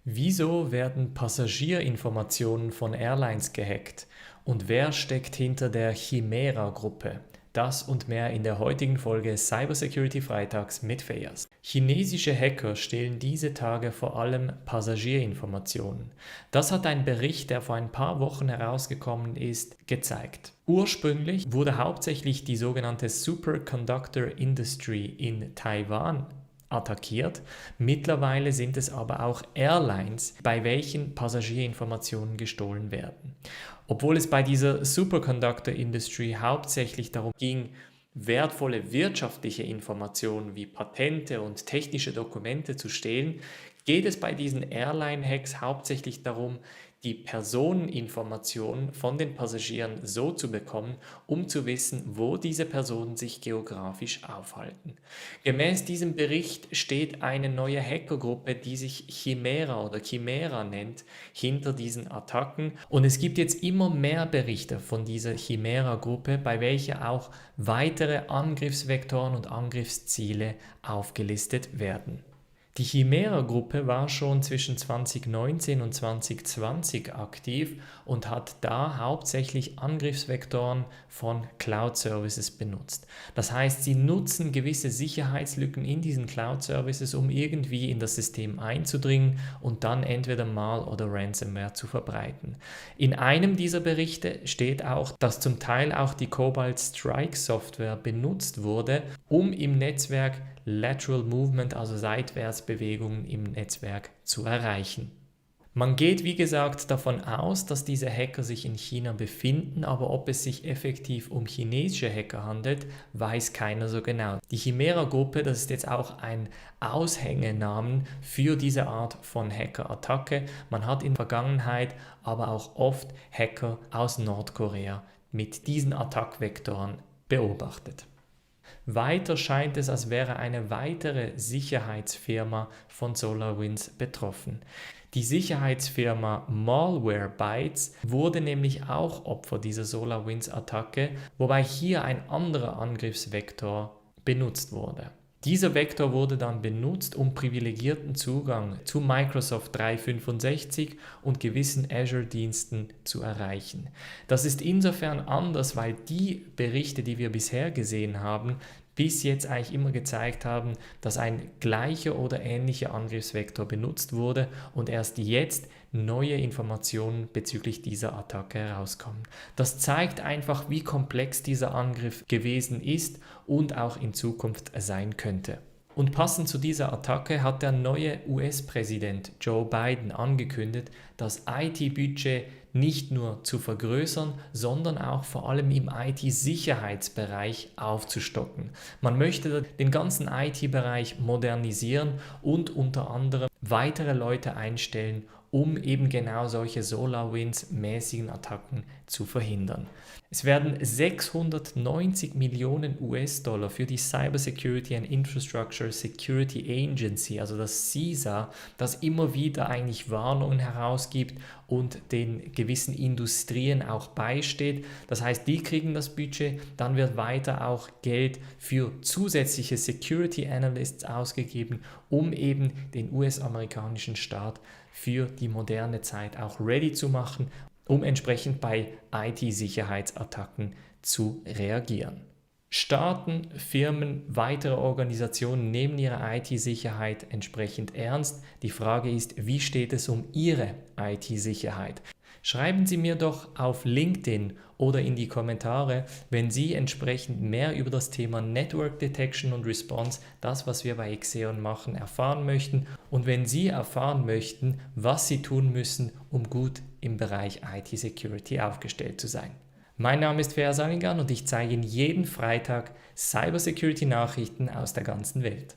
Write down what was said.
Wieso werden Passagierinformationen von Airlines gehackt? Und wer steckt hinter der Chimera-Gruppe? Das und mehr in der heutigen Folge Cybersecurity Freitags mit Fejas. Chinesische Hacker stehlen diese Tage vor allem Passagierinformationen. Das hat ein Bericht, der vor ein paar Wochen herausgekommen ist, gezeigt. Ursprünglich wurde hauptsächlich die sogenannte Superconductor Industry in Taiwan attackiert. Mittlerweile sind es aber auch Airlines, bei welchen Passagierinformationen gestohlen werden. Obwohl es bei dieser Superconductor Industry hauptsächlich darum ging, wertvolle wirtschaftliche Informationen wie Patente und technische Dokumente zu stehlen, geht es bei diesen Airline-Hacks hauptsächlich darum, die Personeninformationen von den Passagieren so zu bekommen, um zu wissen, wo diese Personen sich geografisch aufhalten. Gemäß diesem Bericht steht eine neue Hackergruppe, die sich Chimera nennt, hinter diesen Attacken. Und es gibt jetzt immer mehr Berichte von dieser Chimera-Gruppe, bei welcher auch weitere Angriffsvektoren und Angriffsziele aufgelistet werden. Die Chimera-Gruppe war schon zwischen 2019 und 2020 aktiv und hat da hauptsächlich Angriffsvektoren von Cloud-Services benutzt. Das heißt, sie nutzen gewisse Sicherheitslücken in diesen Cloud-Services, um irgendwie in das System einzudringen und dann entweder Mal- oder Ransomware zu verbreiten. In einem dieser Berichte steht auch, dass zum Teil auch die Cobalt Strike Software benutzt wurde, um im Netzwerk Lateral Movement, also Seitwärtsbewegungen im Netzwerk zu erreichen. Man geht, wie gesagt, davon aus, dass diese Hacker sich in China befinden, aber ob es sich effektiv um chinesische Hacker handelt, weiß keiner so genau. Die Chimera-Gruppe, das ist jetzt auch ein Aushängenamen für diese Art von Hacker-Attacke. Man hat in der Vergangenheit aber auch oft Hacker aus Nordkorea mit diesen Attackvektoren beobachtet. Weiter scheint es, als wäre eine weitere Sicherheitsfirma von SolarWinds betroffen. Die Sicherheitsfirma Malwarebytes wurde nämlich auch Opfer dieser SolarWinds-Attacke, wobei hier ein anderer Angriffsvektor benutzt wurde. Dieser Vektor wurde dann benutzt, um privilegierten Zugang zu Microsoft 365 und gewissen Azure-Diensten zu erreichen. Das ist insofern anders, weil die Berichte, die wir bisher gesehen haben, bis jetzt eigentlich immer gezeigt haben, dass ein gleicher oder ähnlicher Angriffsvektor benutzt wurde und erst jetzt neue Informationen bezüglich dieser Attacke herauskommen. Das zeigt einfach, wie komplex dieser Angriff gewesen ist und auch in Zukunft sein könnte. Und passend zu dieser Attacke hat der neue US-Präsident Joe Biden angekündigt, das IT-Budget nicht nur zu vergrößern, sondern auch vor allem im IT-Sicherheitsbereich aufzustocken. Man möchte den ganzen IT-Bereich modernisieren und unter anderem weitere Leute einstellen, um eben genau solche SolarWinds-mäßigen Attacken zu verhindern. Es werden 690 Millionen US-Dollar für die Cybersecurity and Infrastructure Security Agency, also das CISA, das immer wieder eigentlich Warnungen herausgibt und den gewissen Industrien auch beisteht. Das heißt, die kriegen das Budget, dann wird weiter auch Geld für zusätzliche Security Analysts ausgegeben, um eben den US-amerikanischen Staat für die moderne Zeit auch ready zu machen, um entsprechend bei IT-Sicherheitsattacken zu reagieren. Staaten, Firmen, weitere Organisationen nehmen ihre IT-Sicherheit entsprechend ernst. Die Frage ist, wie steht es um Ihre IT-Sicherheit? Schreiben Sie mir doch auf LinkedIn oder in die Kommentare, wenn Sie entsprechend mehr über das Thema Network Detection und Response, das was wir bei Xeon machen, erfahren möchten und wenn Sie erfahren möchten, was Sie tun müssen, um gut im Bereich IT-Security aufgestellt zu sein. Mein Name ist Feja Salingan und ich zeige Ihnen jeden Freitag Cybersecurity-Nachrichten aus der ganzen Welt.